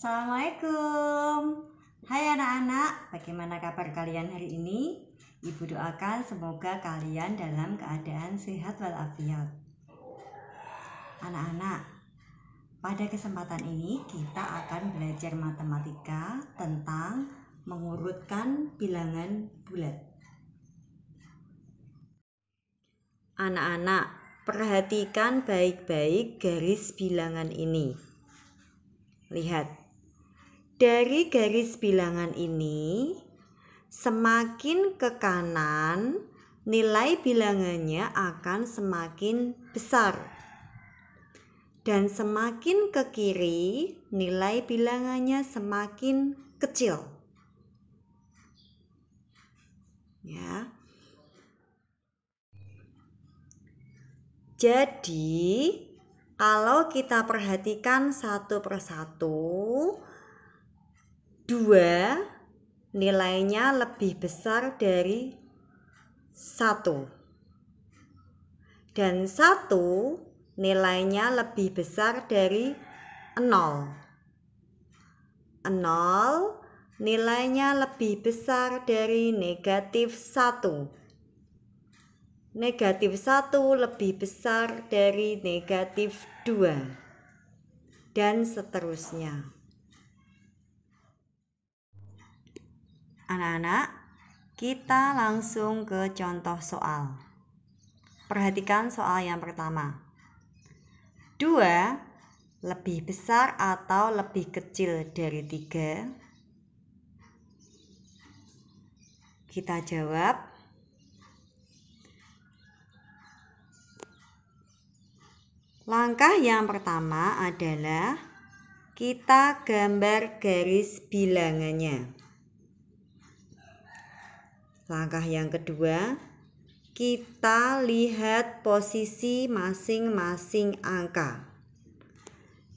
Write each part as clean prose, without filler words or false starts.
Assalamualaikum. Hai anak-anak, bagaimana kabar kalian hari ini? Ibu doakan semoga kalian dalam keadaan sehat walafiat. Anak-anak, pada kesempatan ini kita akan belajar matematika tentang mengurutkan bilangan bulat. Anak-anak, perhatikan baik-baik garis bilangan ini. Lihat. Dari garis bilangan ini, semakin ke kanan, nilai bilangannya akan semakin besar. Dan semakin ke kiri, nilai bilangannya semakin kecil. Ya. Jadi, kalau kita perhatikan satu persatu, 2 nilainya lebih besar dari 1. Dan 1 nilainya lebih besar dari 0. 0 nilainya lebih besar dari negatif 1. Negatif 1 lebih besar dari negatif 2. Dan seterusnya. Anak-anak, kita langsung ke contoh soal. Perhatikan soal yang pertama. 2 lebih besar atau lebih kecil dari 3? Kita jawab. Langkah yang pertama adalah kita gambar garis bilangannya. Langkah yang kedua, kita lihat posisi masing-masing angka.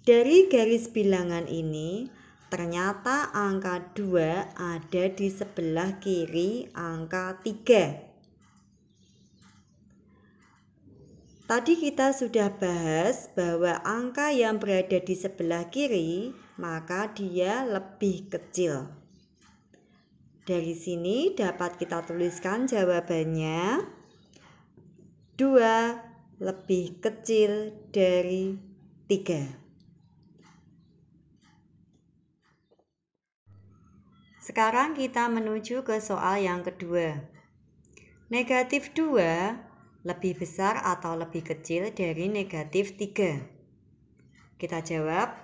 Dari garis bilangan ini, ternyata angka 2 ada di sebelah kiri angka 3. Tadi kita sudah bahas bahwa angka yang berada di sebelah kiri, maka dia lebih kecil. Dari sini dapat kita tuliskan jawabannya 2 lebih kecil dari 3. Sekarang kita menuju ke soal yang kedua. Negatif 2 lebih besar atau lebih kecil dari negatif 3? Kita jawab.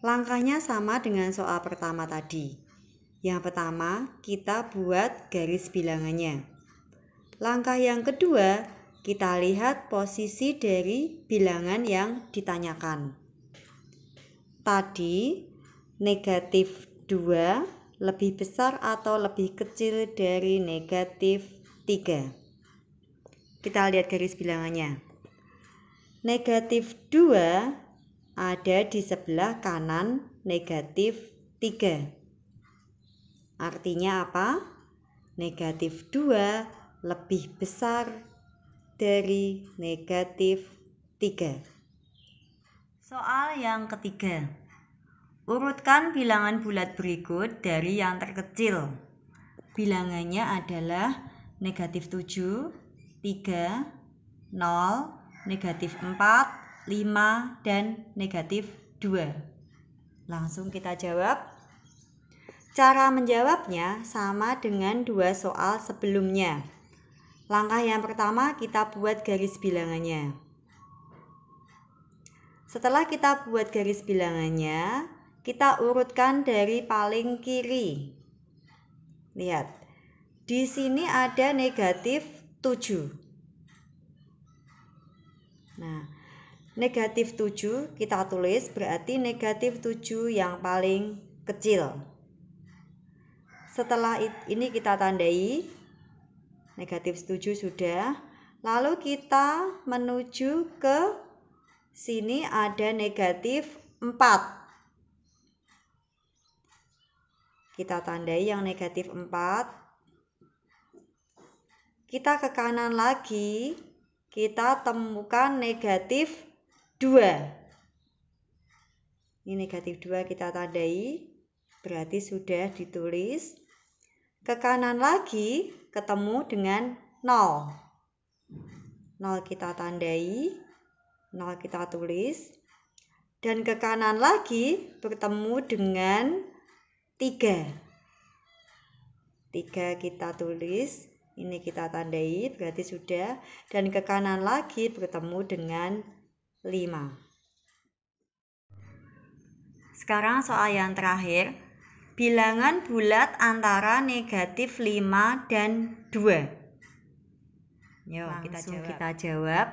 Langkahnya sama dengan soal pertama tadi. Yang pertama, kita buat garis bilangannya. Langkah yang kedua, kita lihat posisi dari bilangan yang ditanyakan. Tadi, negatif 2 lebih besar atau lebih kecil dari negatif 3. Kita lihat garis bilangannya. Negatif 2 ada di sebelah kanan negatif 3. Artinya apa? Negatif 2 lebih besar dari negatif 3. Soal yang ketiga. Urutkan bilangan bulat berikut dari yang terkecil. Bilangannya adalah negatif 7, 3, 0, negatif 4, 5, dan negatif 2. Langsung kita jawab. Cara menjawabnya sama dengan 2 soal sebelumnya. Langkah yang pertama kita buat garis bilangannya. Setelah kita buat garis bilangannya, kita urutkan dari paling kiri. Lihat, di sini ada negatif 7. Nah, negatif 7 kita tulis berarti negatif 7 yang paling kecil. Setelah ini kita tandai, negatif 7 sudah. Lalu kita menuju ke sini ada negatif 4. Kita tandai yang negatif 4. Kita ke kanan lagi, kita temukan negatif 2. Ini negatif 2 kita tandai, berarti sudah ditulis. Ke kanan lagi ketemu dengan 0. 0 kita tandai, 0 kita tulis. Dan ke kanan lagi bertemu dengan 3. 3 kita tulis, ini kita tandai, berarti sudah. Dan ke kanan lagi bertemu dengan 5. Sekarang soal yang terakhir, bilangan bulat antara negatif 5 dan 2. Yuk, kita jawab.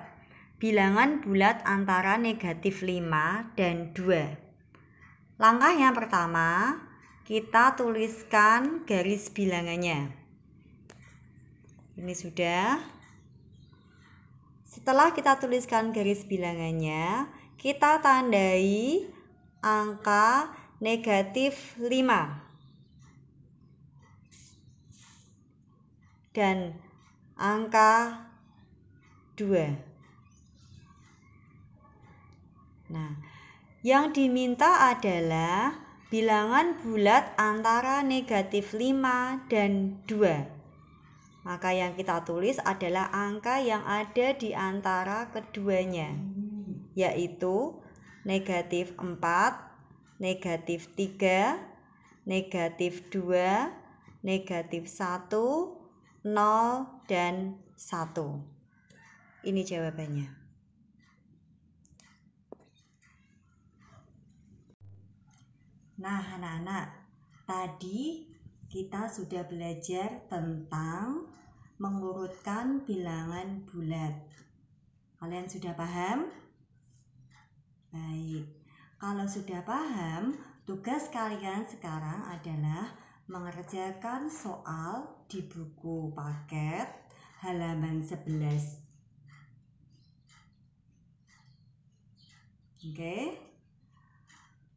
Bilangan bulat antara negatif 5 dan 2. Langkah yang pertama, kita tuliskan garis bilangannya. Ini sudah. Setelah kita tuliskan garis bilangannya, kita tandai angka negatif 5 dan angka 2. Nah, yang diminta adalah bilangan bulat antara negatif 5 dan 2. Maka yang kita tulis adalah angka yang ada di antara keduanya, yaitu negatif 4, negatif 3, negatif 2, negatif 1, 0, dan 1. Ini jawabannya. Nah, anak-anak, tadi kita sudah belajar tentang mengurutkan bilangan bulat. Kalian sudah paham? Baik, kalau sudah paham, tugas kalian sekarang adalah mengerjakan soal di buku paket halaman 11. Oke,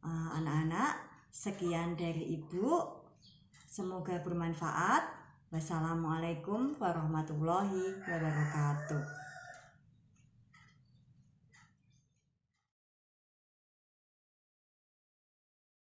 anak-anak, sekian dari Ibu. Semoga bermanfaat. Wassalamualaikum warahmatullahi wabarakatuh.